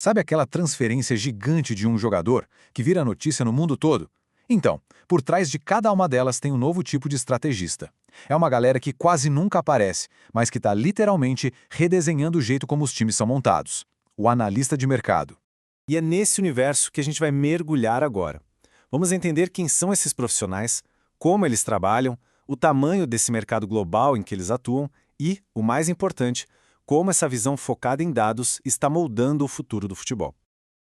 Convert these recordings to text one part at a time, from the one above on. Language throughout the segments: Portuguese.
Sabe aquela transferência gigante de um jogador que vira notícia no mundo todo? Então, por trás de cada uma delas tem um novo tipo de estrategista. É uma galera que quase nunca aparece, mas que está literalmente redesenhando o jeito como os times são montados. O analista de mercado. E é nesse universo que a gente vai mergulhar agora. Vamos entender quem são esses profissionais, como eles trabalham, o tamanho desse mercado global em que eles atuam e, o mais importante, como essa visão focada em dados está moldando o futuro do futebol.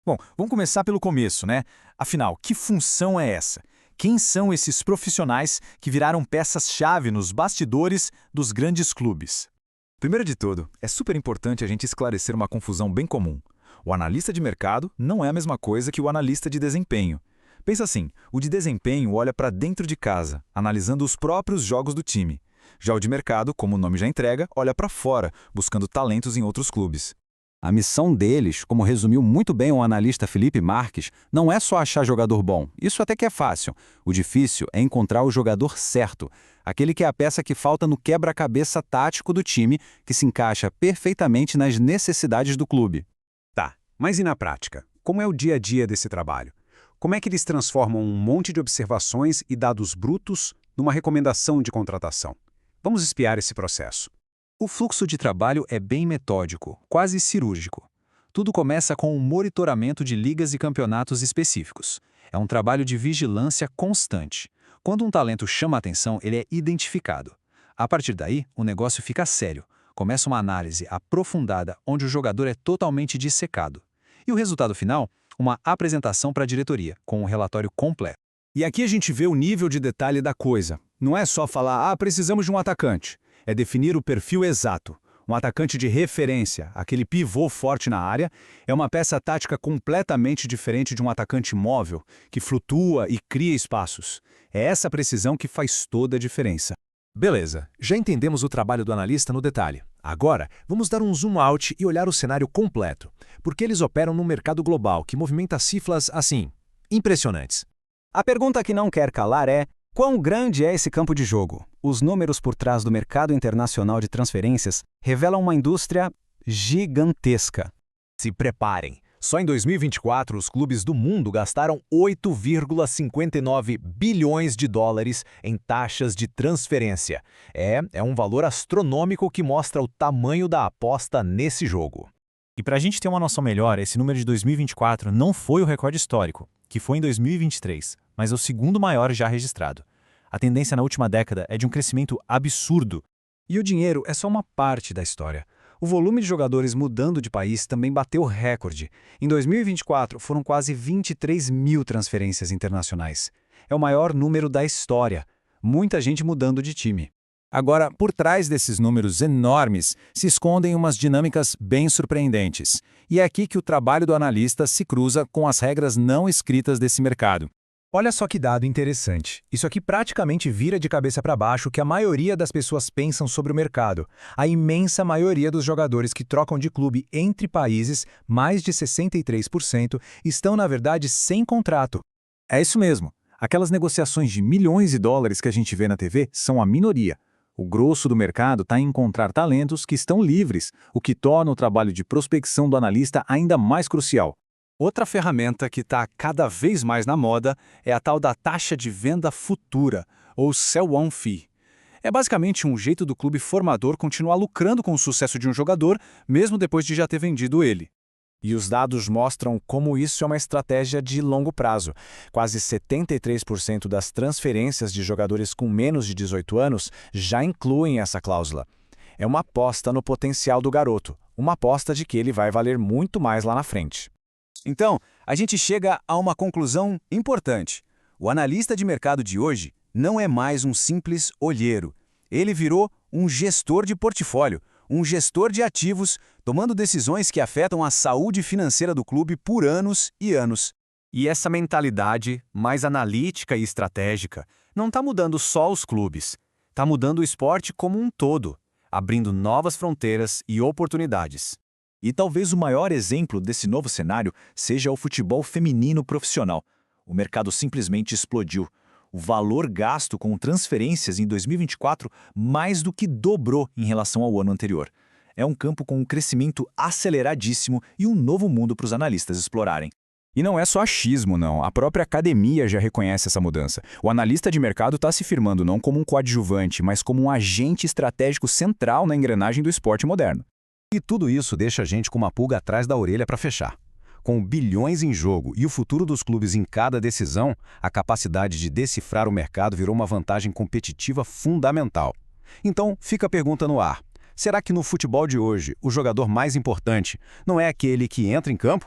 Bom, vamos começar pelo começo, né? Afinal, que função é essa? Quem são esses profissionais que viraram peças-chave nos bastidores dos grandes clubes? Primeiro de tudo, é super importante a gente esclarecer uma confusão bem comum. O analista de mercado não é a mesma coisa que o analista de desempenho. Pensa assim, o de desempenho olha para dentro de casa, analisando os próprios jogos do time. Já o de mercado, como o nome já entrega, olha para fora, buscando talentos em outros clubes. A missão deles, como resumiu muito bem o analista Felipe Marques, não é só achar jogador bom. Isso até que é fácil. O difícil é encontrar o jogador certo. Aquele que é a peça que falta no quebra-cabeça tático do time, que se encaixa perfeitamente nas necessidades do clube. Tá, mas e na prática? Como é o dia a dia desse trabalho? Como é que eles transformam um monte de observações e dados brutos numa recomendação de contratação? Vamos espiar esse processo. O fluxo de trabalho é bem metódico, quase cirúrgico. Tudo começa com um monitoramento de ligas e campeonatos específicos. É um trabalho de vigilância constante. Quando um talento chama a atenção, ele é identificado. A partir daí, o negócio fica sério. Começa uma análise aprofundada onde o jogador é totalmente dissecado. E o resultado final? Uma apresentação para a diretoria, com um relatório completo. E aqui a gente vê o nível de detalhe da coisa. Não é só falar, precisamos de um atacante. É definir o perfil exato. Um atacante de referência, aquele pivô forte na área, é uma peça tática completamente diferente de um atacante móvel, que flutua e cria espaços. É essa precisão que faz toda a diferença. Beleza, já entendemos o trabalho do analista no detalhe. Agora, vamos dar um zoom out e olhar o cenário completo, porque eles operam num mercado global que movimenta cifras, assim, impressionantes. A pergunta que não quer calar é: quão grande é esse campo de jogo? Os números por trás do mercado internacional de transferências revelam uma indústria gigantesca. Se preparem. Só em 2024, os clubes do mundo gastaram 8,59 bilhões de dólares em taxas de transferência. É um valor astronômico que mostra o tamanho da aposta nesse jogo. E para a gente ter uma noção melhor, esse número de 2024 não foi o recorde histórico, que foi em 2023, mas é o segundo maior já registrado. A tendência na última década é de um crescimento absurdo. E o dinheiro é só uma parte da história. O volume de jogadores mudando de país também bateu recorde. Em 2024, foram quase 23 mil transferências internacionais. É o maior número da história. Muita gente mudando de time. Agora, por trás desses números enormes, se escondem umas dinâmicas bem surpreendentes. E é aqui que o trabalho do analista se cruza com as regras não escritas desse mercado. Olha só que dado interessante. Isso aqui praticamente vira de cabeça para baixo o que a maioria das pessoas pensam sobre o mercado. A imensa maioria dos jogadores que trocam de clube entre países, mais de 63%, estão na verdade sem contrato. É isso mesmo. Aquelas negociações de milhões de dólares que a gente vê na TV são a minoria. O grosso do mercado está em encontrar talentos que estão livres, o que torna o trabalho de prospecção do analista ainda mais crucial. Outra ferramenta que está cada vez mais na moda é a tal da taxa de venda futura, ou sell-on fee. É basicamente um jeito do clube formador continuar lucrando com o sucesso de um jogador, mesmo depois de já ter vendido ele. E os dados mostram como isso é uma estratégia de longo prazo. Quase 73% das transferências de jogadores com menos de 18 anos já incluem essa cláusula. É uma aposta no potencial do garoto, uma aposta de que ele vai valer muito mais lá na frente. Então, a gente chega a uma conclusão importante. O analista de mercado de hoje não é mais um simples olheiro. Ele virou um gestor de portfólio, um gestor de ativos, tomando decisões que afetam a saúde financeira do clube por anos e anos. E essa mentalidade, mais analítica e estratégica, não está mudando só os clubes. Está mudando o esporte como um todo, abrindo novas fronteiras e oportunidades. E talvez o maior exemplo desse novo cenário seja o futebol feminino profissional. O mercado simplesmente explodiu. O valor gasto com transferências em 2024 mais do que dobrou em relação ao ano anterior. É um campo com um crescimento aceleradíssimo e um novo mundo para os analistas explorarem. E não é só achismo, não. A própria academia já reconhece essa mudança. O analista de mercado está se firmando não como um coadjuvante, mas como um agente estratégico central na engrenagem do esporte moderno. E tudo isso deixa a gente com uma pulga atrás da orelha para fechar. Com bilhões em jogo e o futuro dos clubes em cada decisão, a capacidade de decifrar o mercado virou uma vantagem competitiva fundamental. Então, fica a pergunta no ar. Será que no futebol de hoje, o jogador mais importante não é aquele que entra em campo?